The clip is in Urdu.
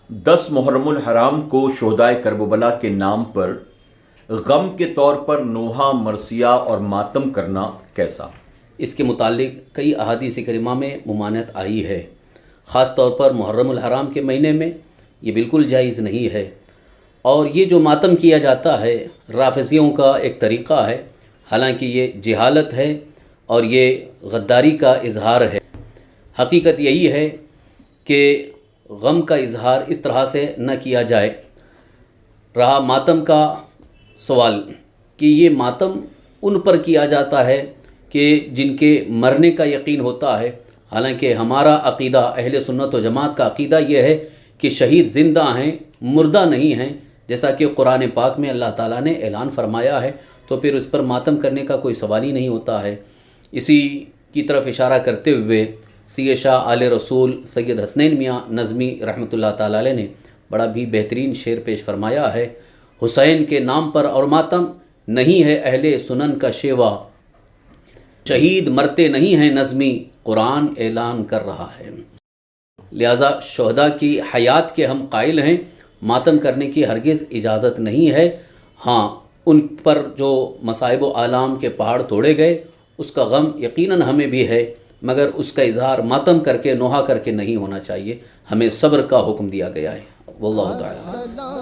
10 محرم الحرام کو شہدائے کربلا کے نام پر غم کے طور پر نوحہ مرثیہ اور ماتم کرنا کیسا؟ اس کے متعلق کئی احادیث کریمہ میں ممانعت آئی ہے، خاص طور پر محرم الحرام کے مہینے میں یہ بالکل جائز نہیں ہے۔ اور یہ جو ماتم کیا جاتا ہے رافضیوں کا ایک طریقہ ہے، حالانکہ یہ جہالت ہے اور یہ غداری کا اظہار ہے۔ حقیقت یہی ہے کہ غم کا اظہار اس طرح سے نہ کیا جائے۔ رہا ماتم کا سوال کہ یہ ماتم ان پر کیا جاتا ہے کہ جن کے مرنے کا یقین ہوتا ہے، حالانکہ ہمارا عقیدہ اہل سنت و جماعت کا عقیدہ یہ ہے کہ شہید زندہ ہیں، مردہ نہیں ہیں، جیسا کہ قرآن پاک میں اللہ تعالیٰ نے اعلان فرمایا ہے، تو پھر اس پر ماتم کرنے کا کوئی سوال ہی نہیں ہوتا ہے۔ اسی کی طرف اشارہ کرتے ہوئے سی شاہ آل رسول سید حسنین میاں نظمی رحمۃ اللہ تعالیٰ علیہ نے بڑا بھی بہترین شعر پیش فرمایا ہے: حسین کے نام پر اور ماتم نہیں ہے اہل سنن کا شیوا، شہید مرتے نہیں ہیں نظمی قرآن اعلان کر رہا ہے۔ لہٰذا شہداء کی حیات کے ہم قائل ہیں، ماتم کرنے کی ہرگز اجازت نہیں ہے۔ ہاں، ان پر جو مصائب و آلام کے پہاڑ توڑے گئے اس کا غم یقیناً ہمیں بھی ہے، مگر اس کا اظہار ماتم کر کے، نوحہ کر کے نہیں ہونا چاہیے۔ ہمیں صبر کا حکم دیا گیا ہے۔ واللہ تعالی